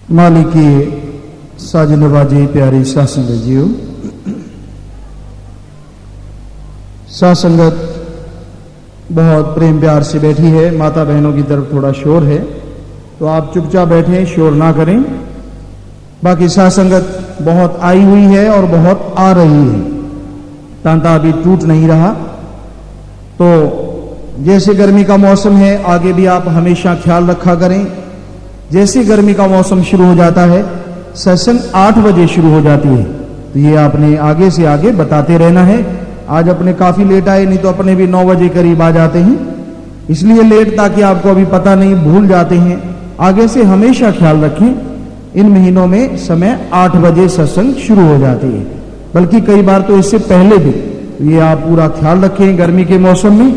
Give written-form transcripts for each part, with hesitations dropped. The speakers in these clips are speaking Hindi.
माली की साज नवाजी प्यारी साध संगत जीओ, साध संगत बहुत प्रेम प्यार से बैठी है। माता बहनों की तरफ थोड़ा शोर है तो आप चुपचाप बैठें, शोर ना करें। बाकी साध संगत बहुत आई हुई है और बहुत आ रही है, तांता अभी टूट नहीं रहा। तो जैसे गर्मी का मौसम है, आगे भी आप हमेशा ख्याल रखा करें। जैसे गर्मी का मौसम शुरू हो जाता है, सत्संग 8 बजे शुरू हो जाती है, तो ये आपने आगे से आगे बताते रहना है। आज अपने काफी लेट आए, नहीं तो अपने भी 9 बजे करीब आ जाते हैं, इसलिए लेट ताकि आपको अभी पता नहीं, भूल जाते हैं। आगे से हमेशा ख्याल रखें, इन महीनों में समय 8 बजे सत्संग शुरू हो जाती है, बल्कि कई बार तो इससे पहले भी। ये आप पूरा ख्याल रखें। गर्मी के मौसम में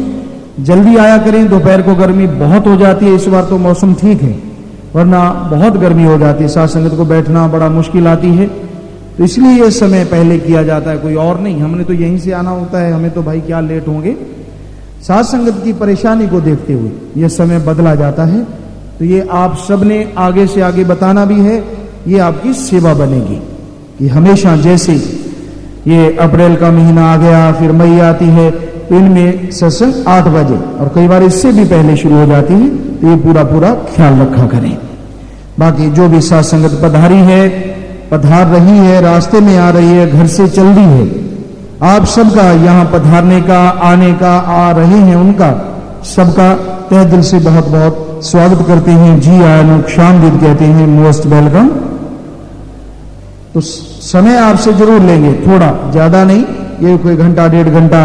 जल्दी आया करें, दोपहर को गर्मी बहुत हो जाती है। इस बार तो मौसम ठीक है, वरना बहुत गर्मी हो जाती है, साध संगत को बैठना बड़ा मुश्किल आती है। तो इसलिए ये समय पहले किया जाता है, कोई और नहीं। हमने तो यहीं से आना होता है, हमें तो भाई क्या लेट होंगे। साध संगत की परेशानी को देखते हुए ये समय बदला जाता है। तो ये आप सबने आगे से आगे बताना भी है, ये आपकी सेवा बनेगी कि हमेशा जैसे ये अप्रैल का महीना आ गया, फिर मई आती है, तो इनमें सत्संग 8 बजे और कई बार इससे भी पहले शुरू हो जाती है। तो ये पूरा पूरा ख्याल रखा करें। बाकी जो भी साध संगत पधारी है, पधार रही है, रास्ते में आ रही है, घर से चल रही है, आप सबका यहाँ पधारने का, आने का, आ रहे हैं उनका सबका तहे दिल से बहुत बहुत स्वागत करते हैं। जी आयानुक शामदीद कहते हैं, मोस्ट वेलकम। तो समय आपसे जरूर लेंगे, थोड़ा ज्यादा नहीं, ये कोई घंटा 1.5 घंटा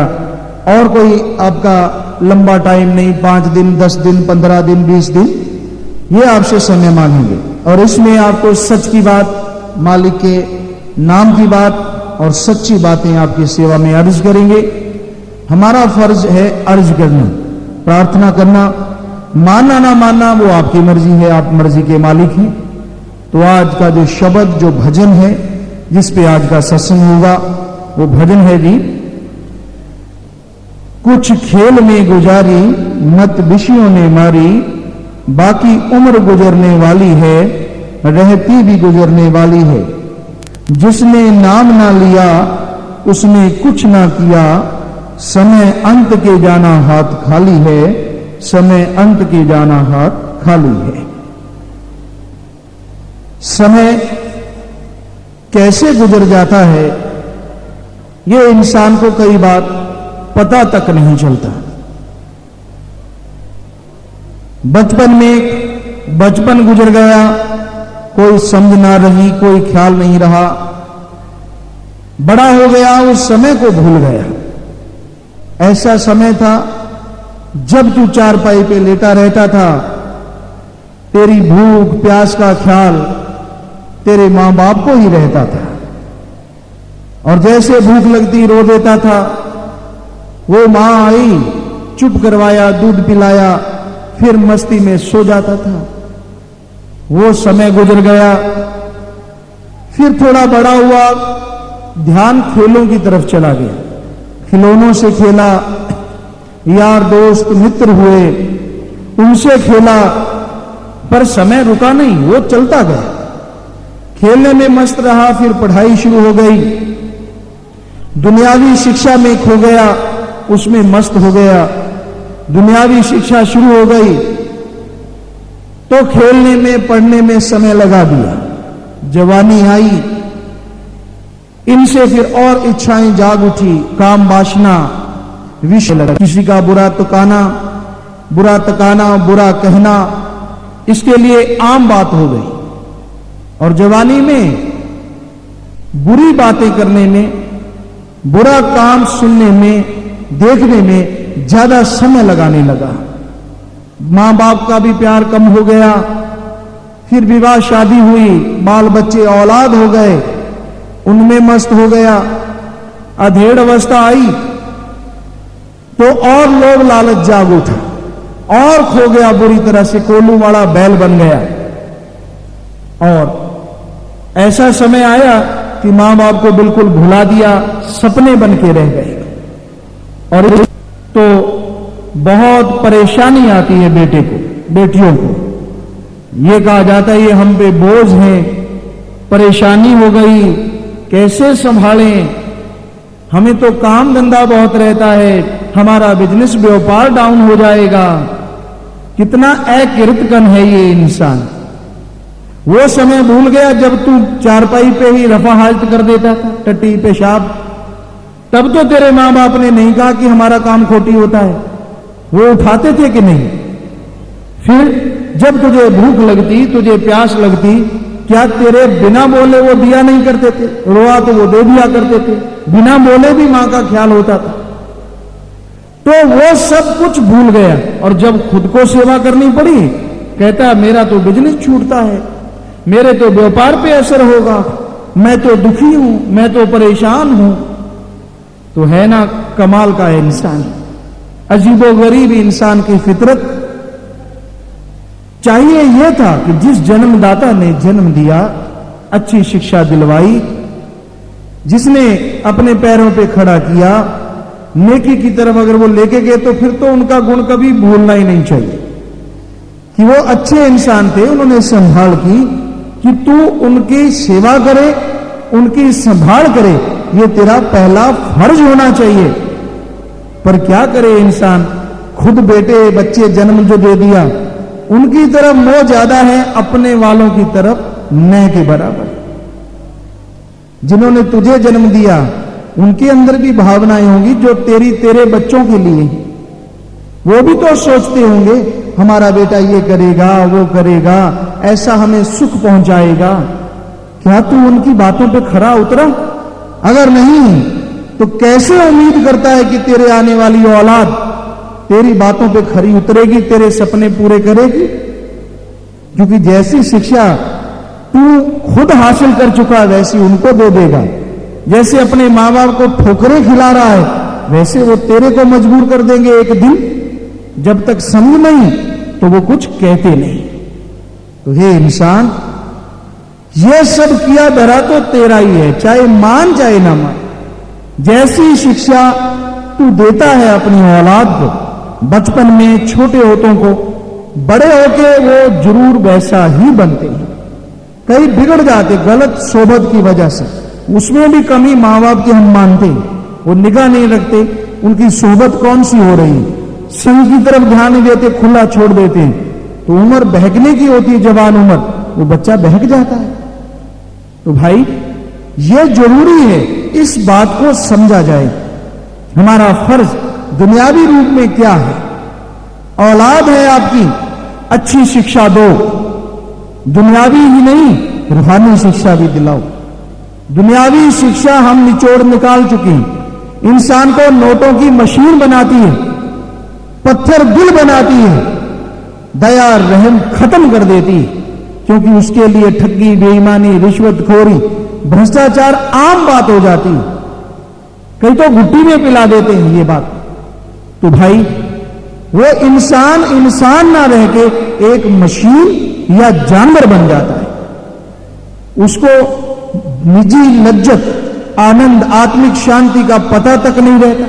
और कोई आपका लंबा टाइम नहीं, 5 दिन, 10 दिन, 15 दिन, 20 दिन, ये आपसे समय मांगेंगे। और इसमें आपको सच की बात, मालिक के नाम की बात और सच्ची बातें आपकी सेवा में अर्ज करेंगे। हमारा फर्ज है अर्ज करना, प्रार्थना करना, मानना ना मानना वो आपकी मर्जी है, आप मर्जी के मालिक हैं। तो आज का जो शब्द, जो भजन है, जिस पे आज का सत्संग होगा, वो भजन है जी, कुछ खेल में गुजारी मत विषयों ने मारी, बाकी उम्र गुजरने वाली है, रहती भी गुजरने वाली है। जिसने नाम ना लिया उसने कुछ ना किया, समय अंत के जाना हाथ खाली है, समय अंत के जाना हाथ खाली है। समय कैसे गुजर जाता है, ये इंसान को कई बार पता तक नहीं चलता। बचपन में बचपन गुजर गया, कोई समझ ना रही, कोई ख्याल नहीं रहा। बड़ा हो गया, उस समय को भूल गया। ऐसा समय था जब तू चारपाई पे लेटा रहता था, तेरी भूख प्यास का ख्याल तेरे मां बाप को ही रहता था, और जैसे भूख लगती रो देता था, वो मां आई, चुप करवाया, दूध पिलाया, फिर मस्ती में सो जाता था। वो समय गुजर गया। फिर थोड़ा बड़ा हुआ, ध्यान खेलों की तरफ चला गया, खिलौनों से खेला, यार दोस्त मित्र हुए, उनसे खेला, पर समय रुका नहीं, वो चलता गया। खेलने में मस्त रहा, फिर पढ़ाई शुरू हो गई, दुनियावी शिक्षा में खो गया, उसमें मस्त हो गया। दुनियावी शिक्षा शुरू हो गई तो खेलने में, पढ़ने में समय लगा दिया। जवानी आई, इनसे फिर और इच्छाएं जाग उठी, काम वासना विषय लगा। किसी का बुरा तकाना, बुरा कहना, इसके लिए आम बात हो गई। और जवानी में बुरी बातें करने में, बुरा काम सुनने में, देखने में ज्यादा समय लगाने लगा। मां बाप का भी प्यार कम हो गया। फिर विवाह शादी हुई, बाल बच्चे औलाद हो गए, उनमें मस्त हो गया। अधेड़ अवस्था आई तो और लोग लालच जाग उठा, और खो गया बुरी तरह से, कोलू वाला बैल बन गया। और ऐसा समय आया कि मां बाप को बिल्कुल भुला दिया, सपने बन के रह गए। और तो बहुत परेशानी आती है बेटे को, बेटियों को। ये कहा जाता है ये हम पे बोझ है, परेशानी हो गई, कैसे संभालें, हमें तो काम धंधा बहुत रहता है, हमारा बिजनेस व्यापार डाउन हो जाएगा। कितना अकृतज्ञ है ये इंसान। वो समय भूल गया जब तू चारपाई पे ही रफा हालत कर देता था, टट्टी पेशाब। तब तो तेरे मां बाप ने नहीं कहा कि हमारा काम खोटी होता है, वो उठाते थे कि नहीं। फिर जब तुझे भूख लगती, तुझे प्यास लगती, क्या तेरे बिना बोले वो दिया नहीं करते थे? रोआ तो वो दे दिया करते थे, बिना बोले भी मां का ख्याल होता था। तो वो सब कुछ भूल गया और जब खुद को सेवा करनी पड़ी, कहता मेरा तो बिजनेस छूटता है, मेरे तो व्यापार पे असर होगा, मैं तो दुखी हूं, मैं तो परेशान हूं। तो है ना कमाल का है इंसान, अजीबोगरीब इंसान की फितरत। चाहिए यह था कि जिस जन्मदाता ने जन्म दिया, अच्छी शिक्षा दिलवाई, जिसने अपने पैरों पे खड़ा किया, नेकी की तरफ अगर वो लेके गए तो फिर तो उनका गुण कभी भूलना ही नहीं चाहिए कि वो अच्छे इंसान थे। उन्होंने संभाल की कि तू उनकी सेवा करे, उनकी संभाल करे, ये तेरा पहला फर्ज होना चाहिए। पर क्या करे इंसान, खुद बेटे बच्चे जन्म जो दे दिया, उनकी तरफ मोह ज्यादा है, अपने वालों की तरफ न के बराबर। जिन्होंने तुझे जन्म दिया उनके अंदर भी भावनाएं होंगी जो तेरे बच्चों के लिए। वो भी तो सोचते होंगे हमारा बेटा ये करेगा, वो करेगा, ऐसा हमें सुख पहुंचाएगा। क्या तू उनकी बातों पे खरा उतरा? अगर नहीं तो कैसे उम्मीद करता है कि तेरे आने वाली औलाद तेरी बातों पे खरी उतरेगी, तेरे सपने पूरे करेगी? क्योंकि जैसी शिक्षा तू खुद हासिल कर चुका है वैसी उनको दे देगा। जैसे अपने मां बाप को ठोकरें खिला रहा है वैसे वो तेरे को मजबूर कर देंगे एक दिन। जब तक समझ नहीं तो वो कुछ कहते नहीं। तो हे इंसान, ये सब किया धरा तो तेरा ही है, चाहे मान चाहे ना मान। जैसी शिक्षा तू देता है अपनी औलाद को बचपन में, छोटे होतों को, बड़े होके वो जरूर वैसा ही बनते हैं। कई बिगड़ जाते गलत सोबत की वजह से, उसमें भी कमी मां बाप की हम मानते हैं, वो निगाह नहीं रखते उनकी सोबत कौन सी हो रही है, संग की तरफ ध्यान नहीं देते, खुला छोड़ देते हैं। तो उम्र बहकने की होती है, जवान उम्र, वो बच्चा बहक जाता है। तो भाई ये जरूरी है इस बात को समझा जाए। हमारा फर्ज दुनियावी रूप में क्या है? औलाद है आपकी, अच्छी शिक्षा दो, दुनियावी ही नहीं रूहानी शिक्षा भी दिलाओ। दुनियावी शिक्षा हम निचोड़ निकाल चुके हैं। इंसान को नोटों की मशीन बनाती है, पत्थर दिल बनाती है, दया रहम खत्म कर देती है, क्योंकि उसके लिए ठगी, बेईमानी, रिश्वतखोरी, भ्रष्टाचार आम बात हो जाती है। कई तो घुट्टी में पिला देते हैं ये बात। तो भाई वो इंसान ना रह के एक मशीन या जानवर बन जाता है। उसको निजी लज्जत, आनंद, आत्मिक शांति का पता तक नहीं रहता।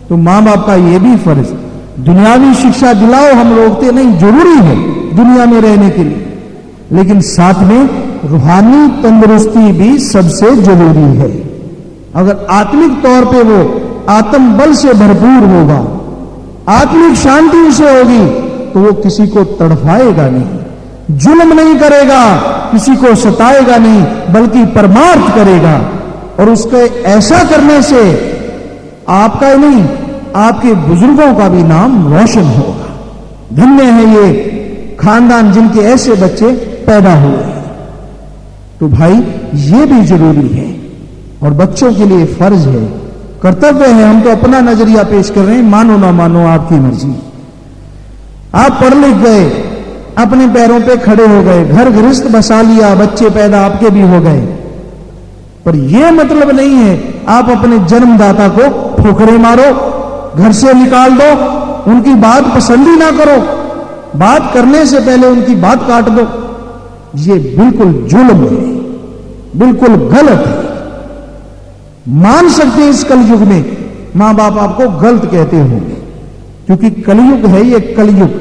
तो मां बाप का यह भी फर्ज, दुनियावी शिक्षा दिलाओ, हम रोकते नहीं, जरूरी है दुनिया में रहने के लिए, लेकिन साथ में रूहानी तंदुरुस्ती भी सबसे जरूरी है। अगर आत्मिक तौर पे वो आत्म बल से भरपूर होगा, आत्मिक शांति उसे होगी, तो वो किसी को तड़फाएगा नहीं, जुल्म नहीं करेगा, किसी को सताएगा नहीं, बल्कि परमार्थ करेगा। और उसके ऐसा करने से आपका ही नहीं, आपके बुजुर्गों का भी नाम रोशन होगा। धन्य है ये खानदान जिनके ऐसे बच्चे पैदा हुए हैं। तो भाई ये भी जरूरी है और बच्चों के लिए फर्ज है, कर्तव्य है। हम तो अपना नजरिया पेश कर रहे हैं, मानो ना मानो आपकी मर्जी। आप पढ़ लिख गए, अपने पैरों पे खड़े हो गए, घर गृहस्थ बसा लिया, बच्चे पैदा आपके भी हो गए, पर यह मतलब नहीं है आप अपने जन्मदाता को ठोकरे मारो, घर से निकाल दो, उनकी बात पसंद ही ना करो, बात करने से पहले उनकी बात काट दो। ये बिल्कुल जुल्म है, बिल्कुल गलत है। मान सकते हैं इस कलयुग में मां बाप आपको गलत कहते होंगे, क्योंकि कलयुग है ये कलयुग।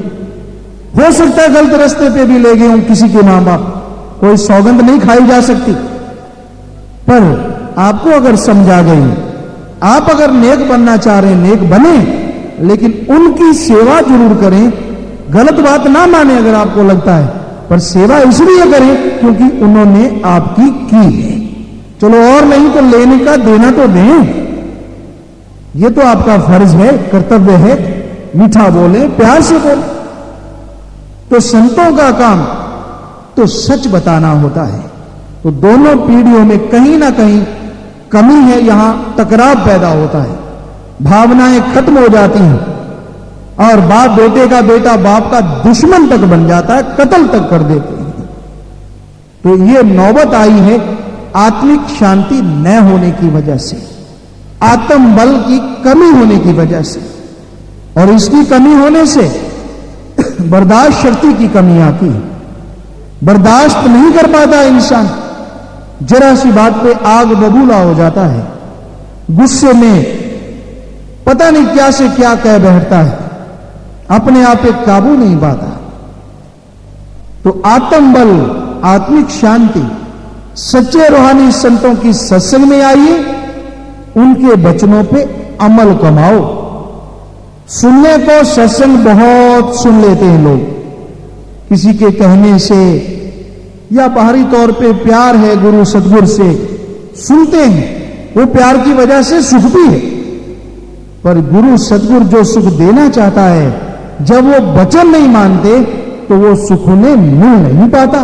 हो सकता है गलत रास्ते पे भी ले गए हों किसी के मां बाप, कोई सौगंध नहीं खाई जा सकती, पर आपको अगर समझा गई, आप अगर नेक बनना चाह रहे हैं नेक बने, लेकिन उनकी सेवा जरूर करें। गलत बात ना माने अगर आपको लगता है, पर सेवा इसलिए करें क्योंकि उन्होंने आपकी की है। चलो और नहीं तो लेने का देना तो दें, ये तो आपका फर्ज है, कर्तव्य है। मीठा बोले, प्यार से बोले। तो संतों का काम तो सच बताना होता है। तो दोनों पीढ़ियों में कहीं ना कहीं कमी है, यहां टकराव पैदा होता है, भावनाएं खत्म हो जाती हैं और बाप बेटे का, बेटा बाप का दुश्मन तक बन जाता है, कत्ल तक कर देते हैं। तो ये नौबत आई है आत्मिक शांति न होने की वजह से, आत्म बल की कमी होने की वजह से, और इसकी कमी होने से बर्दाश्त शक्ति की कमी आती है। बर्दाश्त नहीं कर पाता इंसान, जरा सी बात पे आग बबूला हो जाता है, गुस्से में पता नहीं क्या से क्या कह बैठता है, अपने आप पे काबू नहीं पाता। तो आत्म बल, आत्मिक शांति सच्चे रूहानी संतों की सत्संग में आइए, उनके वचनों पे अमल कमाओ। सुनने को सत्संग बहुत सुन लेते हैं लोग, किसी के कहने से या बाहरी तौर पे प्यार है गुरु सतगुरु से सुनते हैं, वो प्यार की वजह से सुख भी है। पर गुरु सतगुरु जो सुख देना चाहता है, जब वो वचन नहीं मानते तो वो सुख उन्हें मिल नहीं पाता।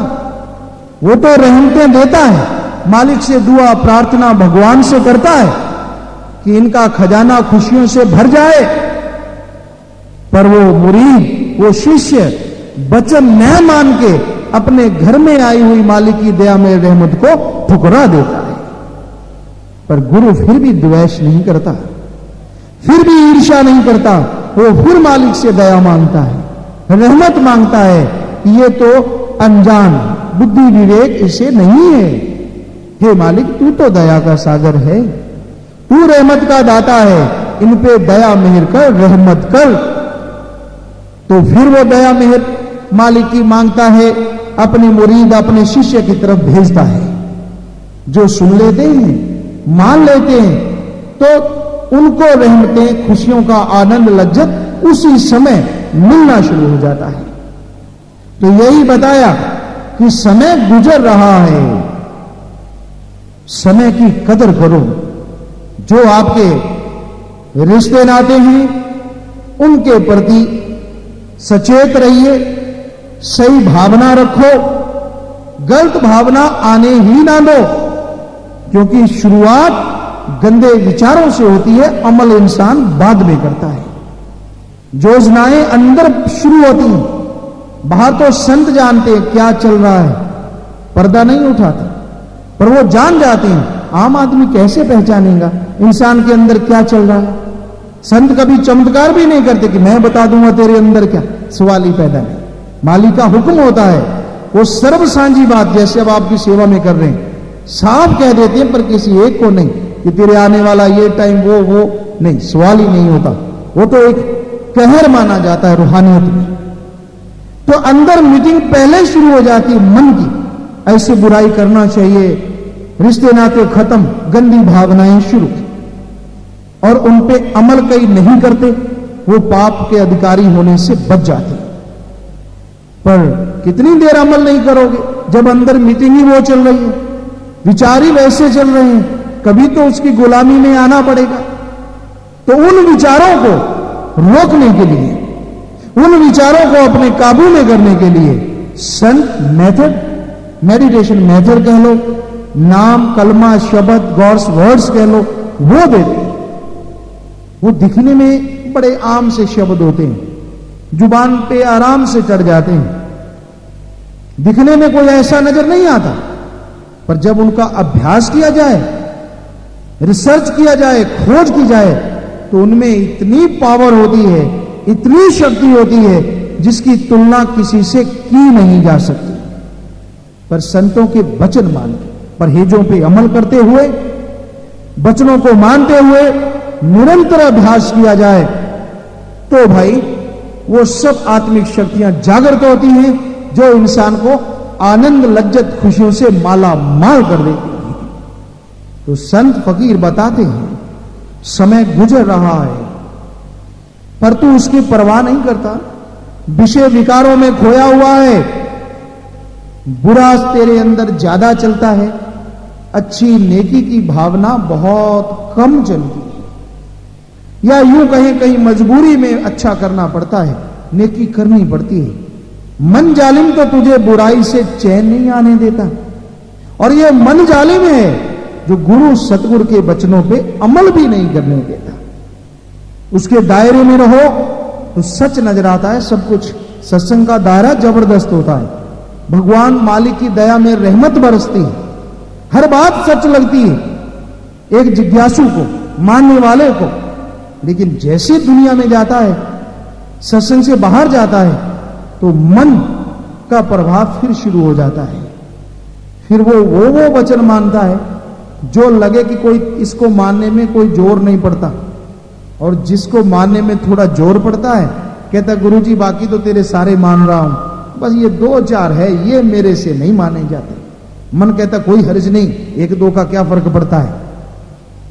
वो तो रहमतें देता है, मालिक से दुआ प्रार्थना भगवान से करता है कि इनका खजाना खुशियों से भर जाए, पर वो मुरीद, वो शिष्य वचन न मान के अपने घर में आई हुई मालिक की दया में रहमत को ठुकरा देता है। पर गुरु फिर भी द्वेष नहीं करता, फिर भी ईर्ष्या नहीं करता, वो फिर मालिक से दया मांगता है, रहमत मांगता है। ये तो अनजान बुद्धि विवेक इसे नहीं है। हे मालिक, तू तो दया का सागर है, तू रहमत का दाता है, इन पे दया मेहर कर, रहमत कर। तो फिर वो दया मेहर मालिक की मांगता है, अपने मुरीद, अपने शिष्य की तरफ भेजता है। जो सुन लेते हैं, मान लेते हैं, तो उनको रहमतें, खुशियों का आनंद, लज्जत उसी समय मिलना शुरू हो जाता है। तो यही बताया कि समय गुजर रहा है, समय की कदर करो। जो आपके रिश्ते नाते हैं उनके प्रति सचेत रहिए, सही भावना रखो, गलत भावना आने ही ना दो, क्योंकि शुरुआत गंदे विचारों से होती है, अमल इंसान बाद में करता है। योजनाएं अंदर शुरू होती हैं, बाहर तो संत जानते हैं क्या चल रहा है, पर्दा नहीं उठाते, पर वो जान जाते हैं। आम आदमी कैसे पहचानेगा इंसान के अंदर क्या चल रहा है? संत कभी चमत्कार भी नहीं करते कि मैं बता दूंगा तेरे अंदर क्या, सवाल ही पैदा नहीं। मालिक का हुक्म होता है, वो सर्व सांझी बात, जैसे अब आपकी सेवा में कर रहे हैं, साफ कह देते हैं, पर किसी एक को नहीं कि तेरे आने वाला ये टाइम वो नहीं, सवाल ही नहीं होता। वो तो एक कहर माना जाता है रूहानियत में। तो अंदर मीटिंग पहले शुरू हो जाती है मन की, ऐसे बुराई करना चाहिए, रिश्ते नाते खत्म, गंदी भावनाएं शुरू, और उन पे अमल कई नहीं करते, वो पाप के अधिकारी होने से बच जाते। पर कितनी देर अमल नहीं करोगे जब अंदर मीटिंग ही वो चल रही है, विचार ही वैसे चल रहे हैं, कभी तो उसकी गुलामी में आना पड़ेगा। तो उन विचारों को रोकने के लिए, उन विचारों को अपने काबू में करने के लिए संत मेथड, मेडिटेशन मेथड कह लो, नाम, कलमा, शब्द, गॉड्स वर्ड्स कह लो, वो देते। वो दिखने में बड़े आम से शब्द होते हैं, जुबान पे आराम से चढ़ जाते हैं, दिखने में कोई ऐसा नजर नहीं आता, पर जब उनका अभ्यास किया जाए, रिसर्च किया जाए, खोज की जाए, तो उनमें इतनी पावर होती है, इतनी शक्ति होती है, जिसकी तुलना किसी से की नहीं जा सकती। पर संतों के वचन मान के, परहेजों पे अमल करते हुए, वचनों को मानते हुए निरंतर अभ्यास किया जाए, तो भाई वो सब आत्मिक शक्तियां जागृत होती हैं जो इंसान को आनंद लज्जत खुशियों से माला माल कर देती हैं। तो संत फकीर बताते हैं समय गुजर रहा है पर तू उसकी परवाह नहीं करता, विषय विकारों में खोया हुआ है, बुरा तेरे अंदर ज्यादा चलता है, अच्छी नेकी की भावना बहुत कम चलती है, या यूं कहें कहीं मजबूरी में अच्छा करना पड़ता है, नेकी करनी पड़ती है। मन जालिम तो तुझे बुराई से चैन नहीं आने देता, और यह मन जालिम है जो गुरु सतगुरु के वचनों पे अमल भी नहीं करने देता। उसके दायरे में रहो तो सच नजर आता है सब कुछ। सत्संग का दायरा जबरदस्त होता है, भगवान मालिक की दया में रहमत बरसती है, हर बात सच लगती है एक जिज्ञासु को, मानने वाले को। लेकिन जैसे दुनिया में जाता है, सत्संग से बाहर जाता है, तो मन का प्रभाव फिर शुरू हो जाता है। फिर वो वचन मानता है जो लगे कि कोई इसको मानने में कोई जोर नहीं पड़ता, और जिसको मानने में थोड़ा जोर पड़ता है कहता गुरुजी बाकी तो तेरे सारे मान रहा हूं, बस ये 2-4 है ये मेरे से नहीं माने जाते। मन कहता कोई हर्ज नहीं, 1-2 का क्या फर्क पड़ता है।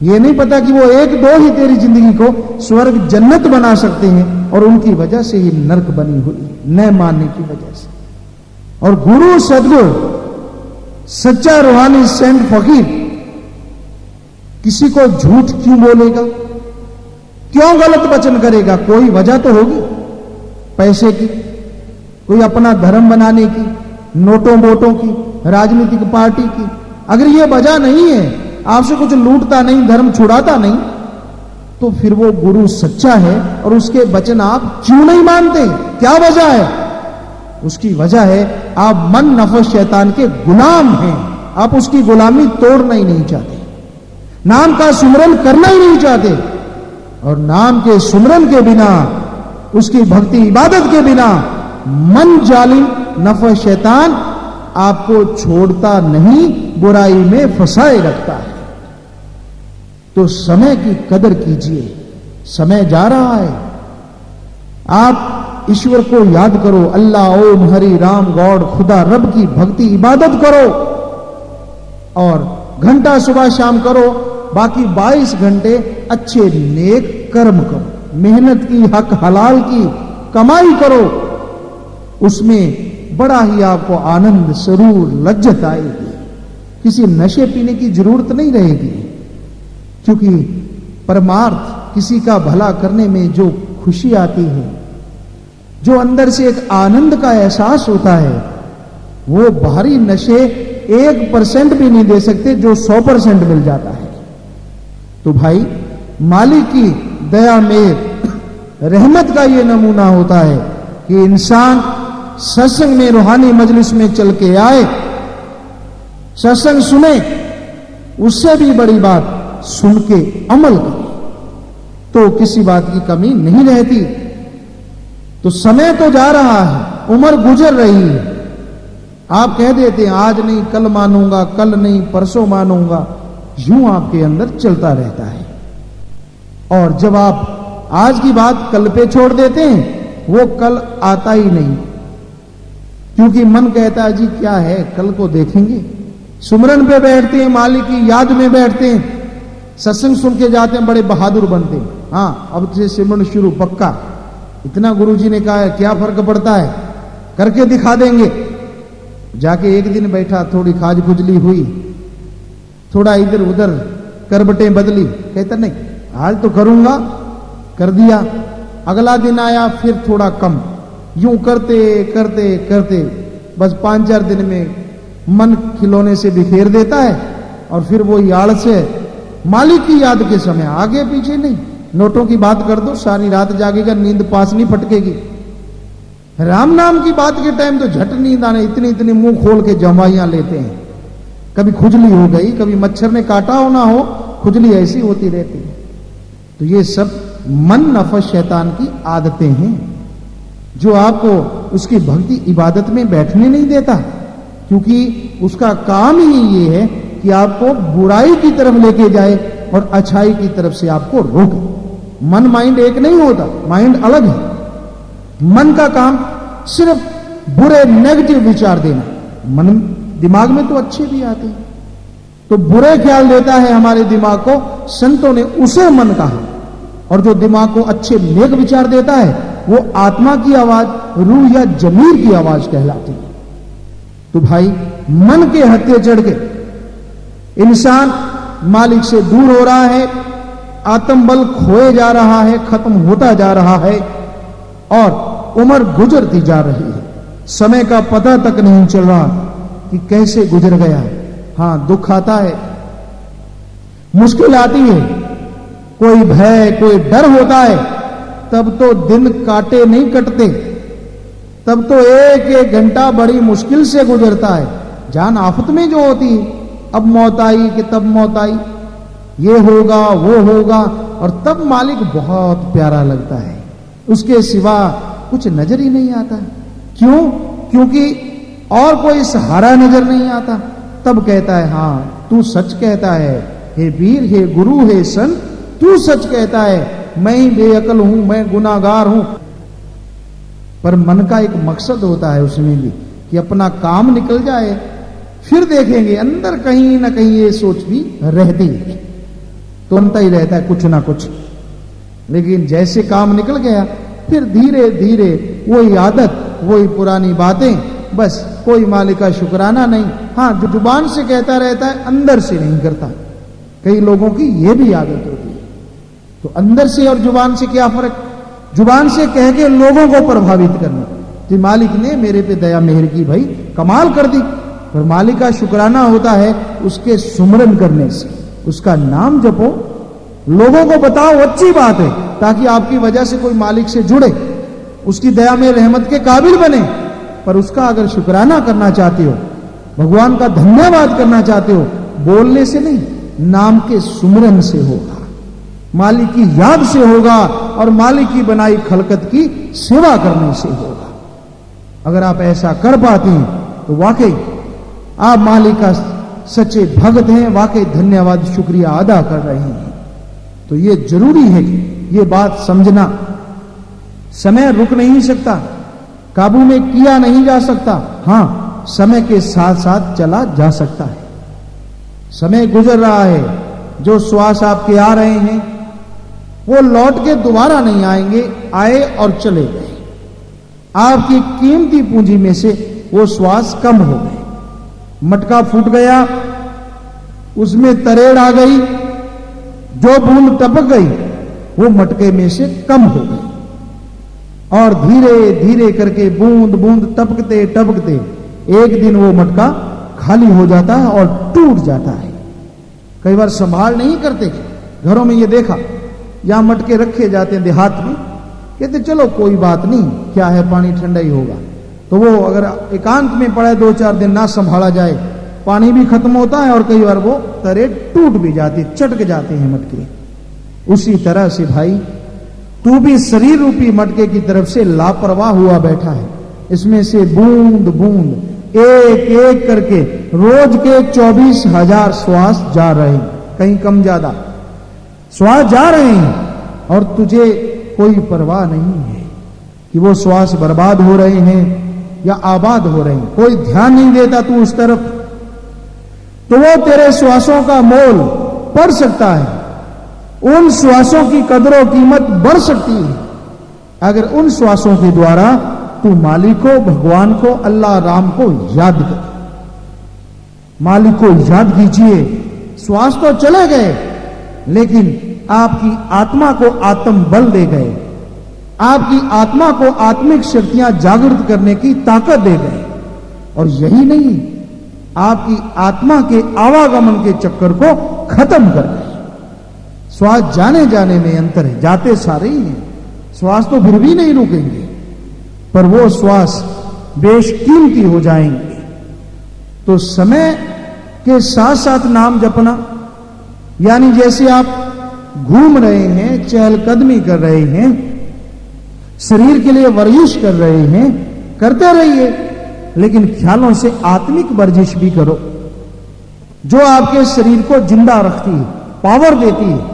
ये नहीं पता कि वो 1-2 ही तेरी जिंदगी को स्वर्ग जन्नत बना सकते हैं, और उनकी वजह से ही नरक बनी हुई, न मानने की वजह से। और गुरु सदगुरु सच्चा रूहानी सेंट फकीर किसी को झूठ क्यों बोलेगा, क्यों गलत वचन करेगा? कोई वजह तो होगी, पैसे की, कोई अपना धर्म बनाने की, नोटों वोटों की, राजनीतिक पार्टी की। अगर ये वजह नहीं है, आपसे कुछ लूटता नहीं, धर्म छुड़ाता नहीं, तो फिर वो गुरु सच्चा है और उसके वचन आप क्यों नहीं मानते? क्या वजह है? उसकी वजह है आप मन नफस शैतान के गुलाम हैं, आप उसकी गुलामी तोड़ना ही नहीं चाहते, नाम का सुमरन करना ही नहीं चाहते। और नाम के सुमरन के बिना, उसकी भक्ति इबादत के बिना मन जालिम नफस शैतान आपको छोड़ता नहीं, बुराई में फंसाए रखता है। तो समय की कदर कीजिए, समय जा रहा है। आप ईश्वर को याद करो, अल्लाह, ओम, हरि, राम, गॉड, खुदा, रब की भक्ति इबादत करो, और घंटा सुबह शाम करो, बाकी 22 घंटे अच्छे नेक कर्म करो, मेहनत की, हक हलाल की कमाई करो, उसमें बड़ा ही आपको आनंद, सरूर, लज्जत आएगी। किसी नशे पीने की जरूरत नहीं रहेगी, क्योंकि परमार्थ किसी का भला करने में जो खुशी आती है, जो अंदर से एक आनंद का एहसास होता है, वो बाहरी नशे 1% भी नहीं दे सकते जो 100% मिल जाता है। तो भाई मालिक की दया में रहमत का ये नमूना होता है कि इंसान सत्संग में, रूहानी मजलिस में चल के आए, सत्संग सुने, उससे भी बड़ी बात सुन के अमल करे, तो किसी बात की कमी नहीं रहती। तो समय तो जा रहा है, उम्र गुजर रही है। आप कह देते हैं आज नहीं कल मानूंगा, कल नहीं परसों मानूंगा, यूं आपके अंदर चलता रहता है। और जब आप आज की बात कल पे छोड़ देते हैं, वो कल आता ही नहीं, क्योंकि मन कहता है जी क्या है, कल को देखेंगे। सुमरन पे बैठते हैं, मालिक की याद में बैठते हैं, सत्संग सुन के जाते हैं, बड़े बहादुर बनते हैं। हाँ अब से सिमरन शुरू पक्का, इतना गुरुजी ने कहा है, क्या फर्क पड़ता है, करके दिखा देंगे। जाके एक दिन बैठा, थोड़ी खाज खुजली हुई, थोड़ा इधर उधर करबटें बदली, कहता नहीं आज तो करूंगा, कर दिया। अगला दिन आया, फिर थोड़ा कम, यूं करते करते करते बस 5-4 दिन में मन खिलौने से बिखेर देता है, और फिर वो याद से मालिक की याद के समय आगे पीछे नहीं। नोटों की बात कर दो, सारी रात जागेगा, नींद पास नहीं फटकेगी। राम नाम की बात के टाइम तो झट नींद आने, इतनी इतनी मुंह खोल के जमाइयां लेते हैं। कभी खुजली हो गई, कभी मच्छर ने काटा हो ना हो, खुजली ऐसी होती रहती है। तो ये सब मन नफस शैतान की आदतें हैं, जो आपको उसकी भक्ति इबादत में बैठने नहीं देता, क्योंकि उसका काम ही ये है कि आपको बुराई की तरफ लेके जाए और अच्छाई की तरफ से आपको रोके। मन माइंड एक नहीं होता, माइंड अलग है। मन का काम सिर्फ बुरे नेगेटिव विचार देना। मन दिमाग में तो अच्छे भी आते हैं, तो बुरे ख्याल देता है हमारे दिमाग को, संतों ने उसे मन कहा। और जो दिमाग को अच्छे नेक विचार देता है वो आत्मा की आवाज, रूह या जमीर की आवाज कहलाती है। तो भाई, मन के हत्थे चढ़ के इंसान मालिक से दूर हो रहा है, आत्मबल खोए जा रहा है, खत्म होता जा रहा है और उम्र गुजरती जा रही है। समय का पता तक नहीं चल रहा कि कैसे गुजर गया। हां, दुख आता है, मुश्किल आती है, कोई भय, कोई डर होता है, तब तो दिन काटे नहीं कटते, तब तो एक एक घंटा बड़ी मुश्किल से गुजरता है। जान आफत में जो होती है, अब मौत आई कि तब मौत आई, ये होगा वो होगा, और तब मालिक बहुत प्यारा लगता है, उसके सिवा कुछ नजर ही नहीं आता। क्यों? क्योंकि और कोई सहारा नजर नहीं आता। तब कहता है, हां तू सच कहता है, हे वीर, हे गुरु, हे संत, तू सच कहता है, मैं ही बेअकल हूं, मैं गुनाहगार हूं। पर मन का एक मकसद होता है उसमें भी कि अपना काम निकल जाए, फिर देखेंगे। अंदर कहीं ना कहीं ये सोच भी रहती है, तो बनता ही रहता है कुछ ना कुछ। लेकिन जैसे काम निकल गया, फिर धीरे धीरे वही आदत, वही पुरानी बातें, बस कोई मालिक का शुक्राना नहीं। हाँ, जो जुबान से कहता रहता है, अंदर से नहीं करता। कई लोगों की ये भी आदत होती है। तो अंदर से और जुबान से क्या फर्क? जुबान से कह के लोगों को प्रभावित करना कि मालिक ने मेरे पे दया मेहर की, भाई कमाल कर दी। पर मालिक का शुक्राना होता है उसके सुमरन करने से, उसका नाम जपो, लोगों को बताओ, अच्छी बात है, ताकि आपकी वजह से कोई मालिक से जुड़े, उसकी दया में रहमत के काबिल बने। पर उसका अगर शुक्राना करना चाहते हो, भगवान का धन्यवाद करना चाहते हो, बोलने से नहीं, नाम के सुमरन से होगा, मालिक की याद से होगा और मालिक की बनाई खलकत की सेवा करने से होगा। अगर आप ऐसा कर पाते हैं तो वाकई आप मालिक का सच्चे भक्त हैं, वाकई धन्यवाद शुक्रिया अदा कर रहे हैं। तो ये जरूरी है कि ये बात समझना। समय रुक नहीं सकता, काबू में किया नहीं जा सकता। हां, समय के साथ साथ चला जा सकता है। समय गुजर रहा है, जो श्वास आपके आ रहे हैं वो लौट के दोबारा नहीं आएंगे, आए और चले गए। आपकी कीमती पूंजी में से वो श्वास कम हो गए, मटका फूट गया, उसमें तरेड़ आ गई, जो बूंद टपक गई वो मटके में से कम हो गई। और धीरे धीरे करके बूंद बूंद टपकते टपकते एक दिन वो मटका खाली हो जाता है और टूट जाता है। कई बार संभाल नहीं करते, घरों में ये देखा, यहां मटके रखे जाते हैं देहात में, कहते चलो कोई बात नहीं, क्या है, पानी ठंडा ही होगा। तो वो अगर एकांत में पड़ा है 2-4 दिन, ना संभाला जाए, पानी भी खत्म होता है और कई बार वो तरे टूट भी जाती, चटक जाते हैं मटके। उसी तरह से भाई, तू भी शरीर रूपी मटके की तरफ से लापरवाह हुआ बैठा है। इसमें से बूंद बूंद एक एक करके रोज के 24,000 श्वास जा रहे हैं, कहीं कम ज्यादा श्वास जा रहे हैं, और तुझे कोई परवाह नहीं है कि वो श्वास बर्बाद हो रहे हैं या आबाद हो रहे हैं। कोई ध्यान नहीं देता तू उस तरफ, तो वो तेरे श्वासों का मोल पड़ सकता है, उन श्वासों की कदर कीमत बढ़ सकती है अगर उन श्वासों के द्वारा तू मालिक को, भगवान को, अल्लाह राम को याद कर। मालिक को याद कीजिए। श्वास तो चले गए, लेकिन आपकी आत्मा को आत्म बल दे गए, आपकी आत्मा को आत्मिक शक्तियां जागृत करने की ताकत दे गए। और यही नहीं, आपकी आत्मा के आवागमन के चक्कर को खत्म कर गए। श्वास जाने जाने में अंतर है, जाते सारे ही हैं, श्वास तो फिर भी नहीं रुकेंगे, पर वो श्वास बेशकीमती हो जाएंगे। तो समय के साथ साथ नाम जपना, यानी जैसे आप घूम रहे हैं, चहलकदमी कर रहे हैं, शरीर के लिए वर्जिश कर रहे हैं, करते रहिए, लेकिन ख्यालों से आत्मिक वर्जिश भी करो, जो आपके शरीर को जिंदा रखती है, पावर देती है।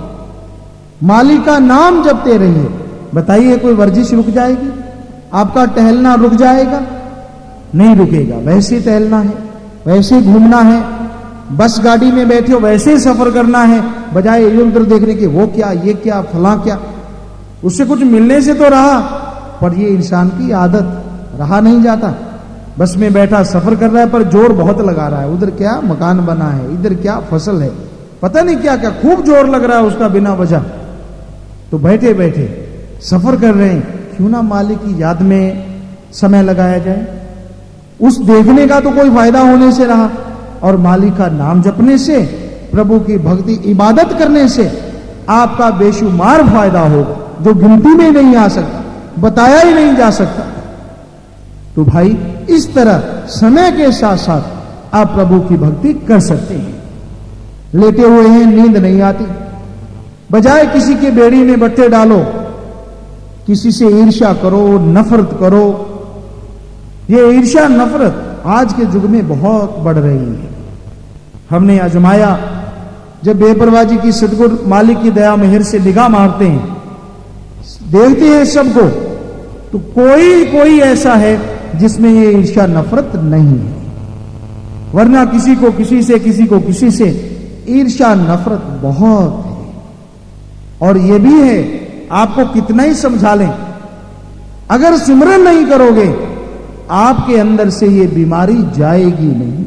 मालिक का नाम जपते रहिए। बताइए कोई वर्जिश रुक जाएगी? आपका टहलना रुक जाएगा? नहीं रुकेगा। वैसे टहलना है, वैसे घूमना है, बस गाड़ी में बैठे हो वैसे सफर करना है, बजाय इधर उधर देखने के वो क्या, ये क्या, फला क्या। उससे कुछ मिलने से तो रहा, पर ये इंसान की आदत, रहा नहीं जाता। बस में बैठा सफर कर रहा है पर जोर बहुत लगा रहा है, उधर क्या मकान बना है, इधर क्या फसल है, पता नहीं क्या क्या, खूब जोर लग रहा है उसका बिना वजह। तो बैठे बैठे सफर कर रहे हैं, क्यों ना मालिक की याद में समय लगाया जाए। उस देखने का तो कोई फायदा होने से रहा, और मालिक का नाम जपने से, प्रभु की भक्ति इबादत करने से आपका बेशुमार फायदा होगा, जो गिनती में नहीं आ सकता, बताया ही नहीं जा सकता। तो भाई इस तरह समय के साथ साथ आप प्रभु की भक्ति कर सकते हैं। लेटे हुए हैं, नींद नहीं आती, बजाय किसी के बेड़ी में बट्टे डालो, किसी से ईर्ष्या करो, नफरत करो। ये ईर्ष्या नफरत आज के युग में बहुत बढ़ रही है। हमने आजमाया, जब बेपरवाही की सदगुरु मालिक की दया मेहर से निगाह मारते हैं, देखते हैं सबको, तो कोई कोई ऐसा है जिसमें ये ईर्ष्या नफरत नहीं है। वरना किसी को किसी से, किसी को किसी से ईर्ष्या नफरत बहुत है। और ये भी है, आपको कितना ही समझा लें, अगर सिमरन नहीं करोगे आपके अंदर से ये बीमारी जाएगी नहीं।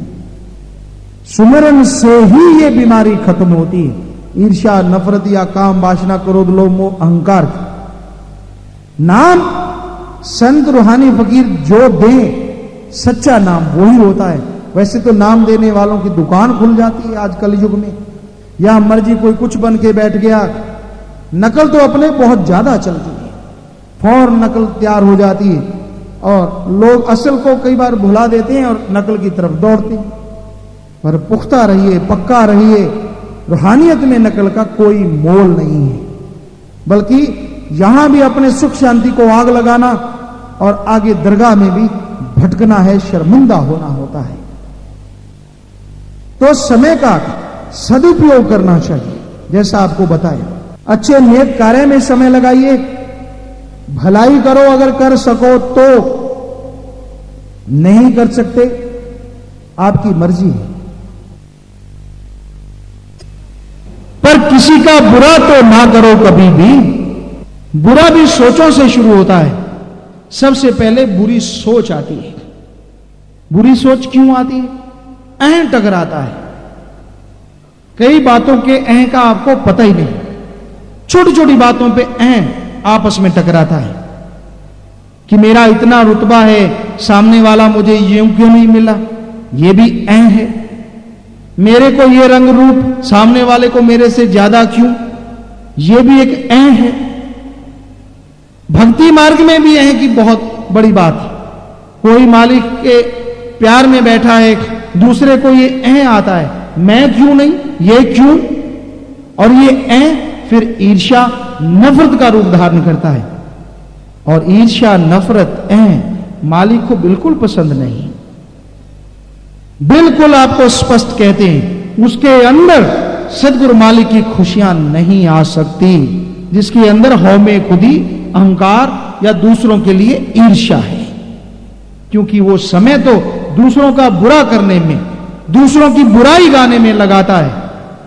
सुमरन से ही ये बीमारी खत्म होती है। ईर्ष्या नफरत या काम वासना क्रोध लोभ मोह अहंकार। नाम संत रूहानी फकीर जो दे, सच्चा नाम वही होता है। वैसे तो नाम देने वालों की दुकान खुल जाती है आज कल युग में, या मर्जी कोई कुछ बन के बैठ गया। नकल तो अपने बहुत ज्यादा चलती है, फौरन नकल तैयार हो जाती है, और लोग असल को कई बार भुला देते हैं और नकल की तरफ दौड़ते हैं। पर पुख्ता रहिए, पक्का रहिए, रूहानियत में नकल का कोई मोल नहीं है। बल्कि यहां भी अपने सुख शांति को आग लगाना और आगे दरगाह में भी भटकना है, शर्मिंदा होना होता है। तो समय का सदुपयोग करना चाहिए, जैसा आपको बताया। अच्छे नेक कार्य में समय लगाइए, भलाई करो अगर कर सको तो, नहीं कर सकते आपकी मर्जी है। पर किसी का बुरा तो ना करो कभी भी। बुरा भी सोचों से शुरू होता है। सबसे पहले बुरी सोच आती है। बुरी सोच क्यों आती है? अहं टकराता है। कई बातों के अहं का आपको पता ही नहीं, छोटी छोटी बातों पे अहं आपस में टकराता है कि मेरा इतना रुतबा है, सामने वाला मुझे यूं क्यों नहीं मिला, ये भी अहं है। मेरे को ये रंग रूप, सामने वाले को मेरे से ज्यादा क्यों, ये भी एक अहं है। भक्ति मार्ग में भी अहं की बहुत बड़ी बात है। कोई मालिक के प्यार में बैठा है, दूसरे को ये अहं आता है, मैं क्यों नहीं, ये क्यों, और ये अहं फिर ईर्ष्या नफरत का रूप धारण करता है। और ईर्ष्या नफरत अहं मालिक को बिल्कुल पसंद नहीं। बिल्कुल आपको स्पष्ट कहते हैं, उसके अंदर सदगुरु मालिक की खुशियां नहीं आ सकती, जिसके अंदर हौमे खुदी, अहंकार या दूसरों के लिए ईर्ष्या है। क्योंकि वो समय तो दूसरों का बुरा करने में, दूसरों की बुराई गाने में लगाता है,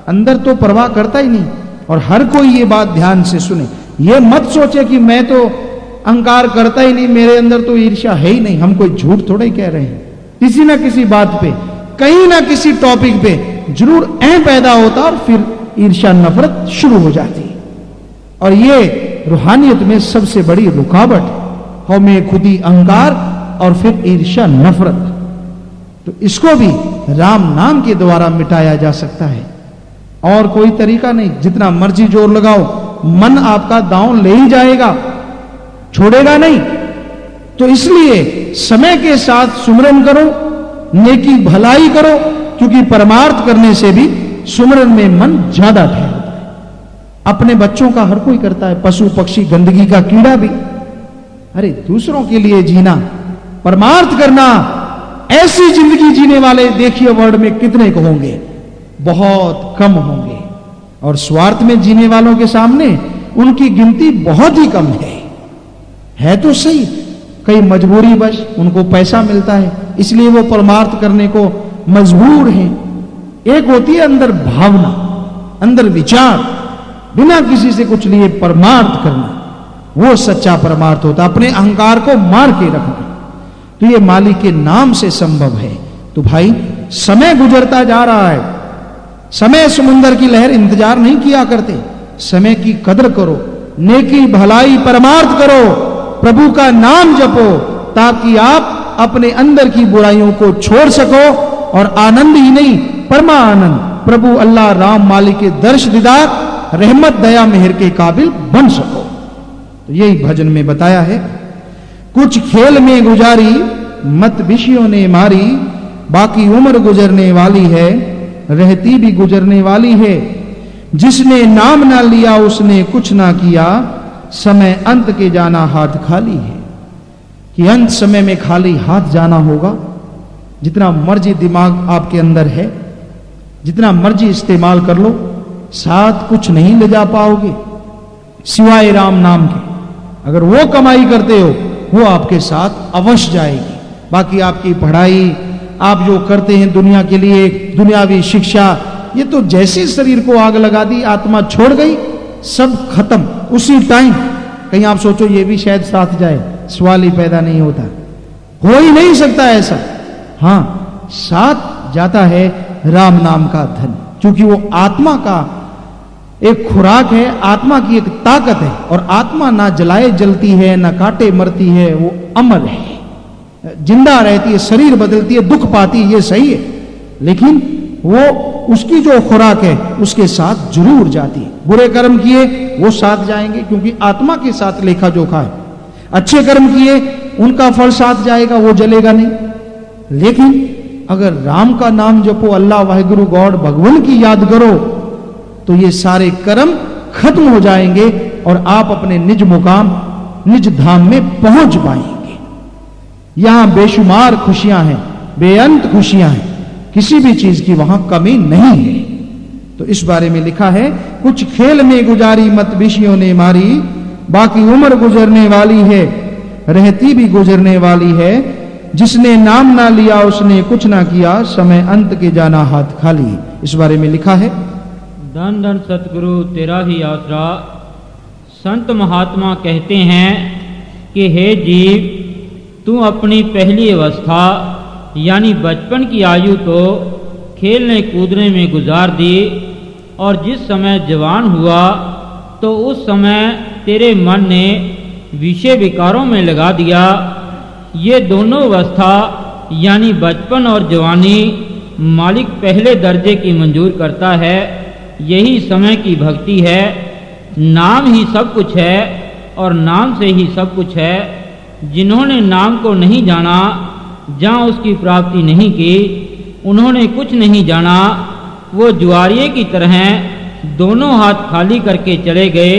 अंदर तो परवाह करता ही नहीं। और हर कोई ये बात ध्यान से सुने, ये मत सोचे कि मैं तो अहंकार करता ही नहीं, मेरे अंदर तो ईर्ष्या है ही नहीं। हम कोई झूठ थोड़ा ही कह रहे हैं। किसी ना किसी बात पे, कहीं ना किसी टॉपिक पे जरूर अहं पैदा होता और फिर ईर्ष्या नफरत शुरू हो जाती। और ये रूहानियत में सबसे बड़ी रुकावट, हौमे खुदी, अहंकार और फिर ईर्ष्या नफरत। तो इसको भी राम नाम के द्वारा मिटाया जा सकता है, और कोई तरीका नहीं। जितना मर्जी जोर लगाओ, मन आपका दांव ले ही जाएगा, छोड़ेगा नहीं। तो इसलिए समय के साथ सुमरन करो, नेकी भलाई करो, क्योंकि परमार्थ करने से भी सुमरन में मन ज्यादा ठहरता है। अपने बच्चों का हर कोई करता है, पशु पक्षी गंदगी का कीड़ा भी। अरे दूसरों के लिए जीना, परमार्थ करना, ऐसी जिंदगी जीने वाले देखिए वर्ल्ड में कितने को होंगे, बहुत कम होंगे। और स्वार्थ में जीने वालों के सामने उनकी गिनती बहुत ही कम है तो सही, कई मजबूरीवश उनको पैसा मिलता है, इसलिए वो परमार्थ करने को मजबूर हैं। एक होती है अंदर भावना, अंदर विचार, बिना किसी से कुछ लिए परमार्थ करना, वो सच्चा परमार्थ होता, अपने अहंकार को मार के रखना। तो ये मालिक के नाम से संभव है। तो भाई समय गुजरता जा रहा है, समय समुंदर की लहर इंतजार नहीं किया करते, समय की कदर करो, नेकी भलाई परमार्थ करो, प्रभु का नाम जपो, ताकि आप अपने अंदर की बुराइयों को छोड़ सको और आनंद ही नहीं परमानंद प्रभु अल्लाह राम मालिक के दर्श दीदार रहमत दया मेहर के काबिल बन सको। तो यही भजन में बताया है। कुछ खेल में गुजारी मत विषयों ने मारी, बाकी उम्र गुजरने वाली है, रहती भी गुजरने वाली है। जिसने नाम ना लिया उसने कुछ ना किया, समय अंत के जाना हाथ खाली है। कि अंत समय में खाली हाथ जाना होगा। जितना मर्जी दिमाग आपके अंदर है, जितना मर्जी इस्तेमाल कर लो, साथ कुछ नहीं ले जा पाओगे सिवाय राम नाम के। अगर वो कमाई करते हो वो आपके साथ अवश्य जाएगी। बाकी आपकी पढ़ाई, आप जो करते हैं दुनिया के लिए, दुनियावी शिक्षा, ये तो जैसे शरीर को आग लगा दी, आत्मा छोड़ गई, सब खत्म उसी टाइम। कहीं आप सोचो ये भी शायद साथ जाए, सवाल ही पैदा नहीं होता, हो ही नहीं सकता ऐसा। हाँ, साथ जाता है राम नाम का धन, क्योंकि वो आत्मा का एक खुराक है, आत्मा की एक ताकत है। और आत्मा ना जलाए जलती है, ना काटे मरती है, वो अमर है, जिंदा रहती है, शरीर बदलती है, दुख पाती है, ये सही है, लेकिन वो उसकी जो खुराक है उसके साथ जरूर जाती है। बुरे कर्म किए वो साथ जाएंगे, क्योंकि आत्मा के साथ लेखा जोखा है। अच्छे कर्म किए उनका फल साथ जाएगा, वो जलेगा नहीं। लेकिन अगर राम का नाम जपो, अल्लाह वाहिगुरु गॉड भगवान की याद करो, तो ये सारे कर्म खत्म हो जाएंगे और आप अपने निज मुकाम, निज धाम में पहुंच पाएंगे। यहां बेशुमार खुशियां हैं, बेअंत खुशियां हैं, किसी भी चीज की वहां कमी नहीं है। तो इस बारे में लिखा है, कुछ खेल में गुजारी मत विषयों ने मारी, बाकी उम्र गुजरने वाली है, रहती भी गुजरने वाली है। जिसने नाम ना लिया उसने कुछ ना किया, समय अंत के जाना हाथ खाली। इस बारे में लिखा है, धन धन सतगुरु तेरा ही आसरा। संत महात्मा कहते हैं कि हे जीव, तू अपनी पहली अवस्था यानी बचपन की आयु तो खेलने कूदने में गुजार दी, और जिस समय जवान हुआ तो उस समय तेरे मन ने विषय विकारों में लगा दिया। ये दोनों अवस्था यानी बचपन और जवानी मालिक पहले दर्जे की मंजूर करता है। यही समय की भक्ति है। नाम ही सब कुछ है और नाम से ही सब कुछ है। जिन्होंने नाम को नहीं जाना, जहाँ उसकी प्राप्ति नहीं की, उन्होंने कुछ नहीं जाना। वो जुआरिये की तरह दोनों हाथ खाली करके चले गए।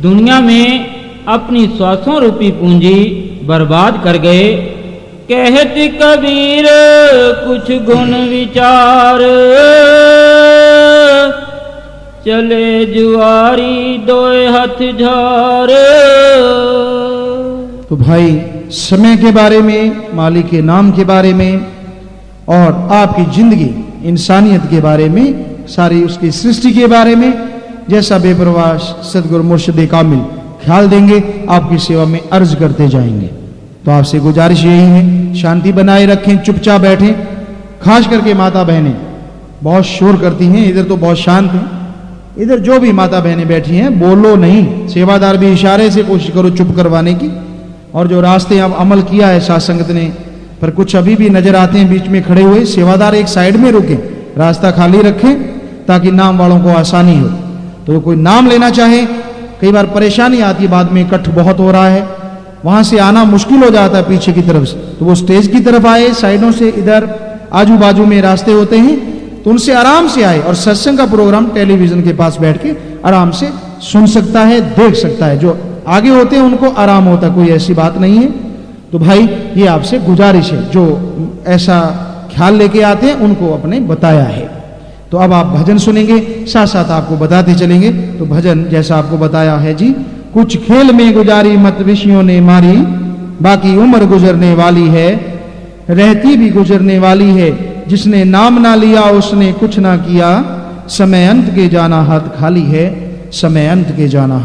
दुनिया में अपनी श्वासों रूपी पूंजी बर्बाद कर गए। कहते कबीर कुछ गुण विचार, चले जुआरी दोए हथ झार। तो भाई समय के बारे में, मालिक के नाम के बारे में और आपकी जिंदगी इंसानियत के बारे में, सारी उसकी सृष्टि के बारे में जैसा बेपरवाह सदगुरु मुर्शिद कामिल ख्याल देंगे, आपकी सेवा में अर्ज करते जाएंगे। तो आपसे गुजारिश यही है, शांति बनाए रखें, चुपचाप बैठें। खास करके माता बहनें बहुत शोर करती हैं, इधर तो बहुत शांत हैं। इधर जो भी माता बहनें बैठी हैं बोलो नहीं, सेवादार भी इशारे से कोशिश करो चुप करवाने की। और जो रास्ते अब अमल किया है साथ संगत ने, पर कुछ अभी भी नजर आते हैं बीच में खड़े हुए, सेवादार एक साइड में रुके, रास्ता खाली रखें ताकि नाम वालों को आसानी हो। तो कोई नाम लेना चाहे, कई बार परेशानी आती है, बाद में इकट्ठ बहुत हो रहा है, वहां से आना मुश्किल हो जाता है पीछे की तरफ से, तो वो स्टेज की तरफ आए, साइडों से इधर आजू बाजू में रास्ते होते हैं तो उनसे आराम से आए। और सत्संग का प्रोग्राम टेलीविजन के पास बैठ के आराम से सुन सकता है, देख सकता है। जो आगे होते हैं उनको आराम होता है, कोई ऐसी बात नहीं है। तो भाई ये आपसे गुजारिश है, जो ऐसा ख्याल लेके आते हैं उनको अपने बताया है। तो अब आप भजन सुनेंगे, साथ साथ आपको बताते चलेंगे। तो भजन जैसा आपको बताया है जी, कुछ खेल में गुजारी मत विषयों ने मारी, बाकी उम्र गुजरने वाली है, रहती भी गुजरने वाली है। जिसने नाम ना लिया उसने कुछ ना किया, समय अंत के जाना हाथ खाली है, समय अंत के जाना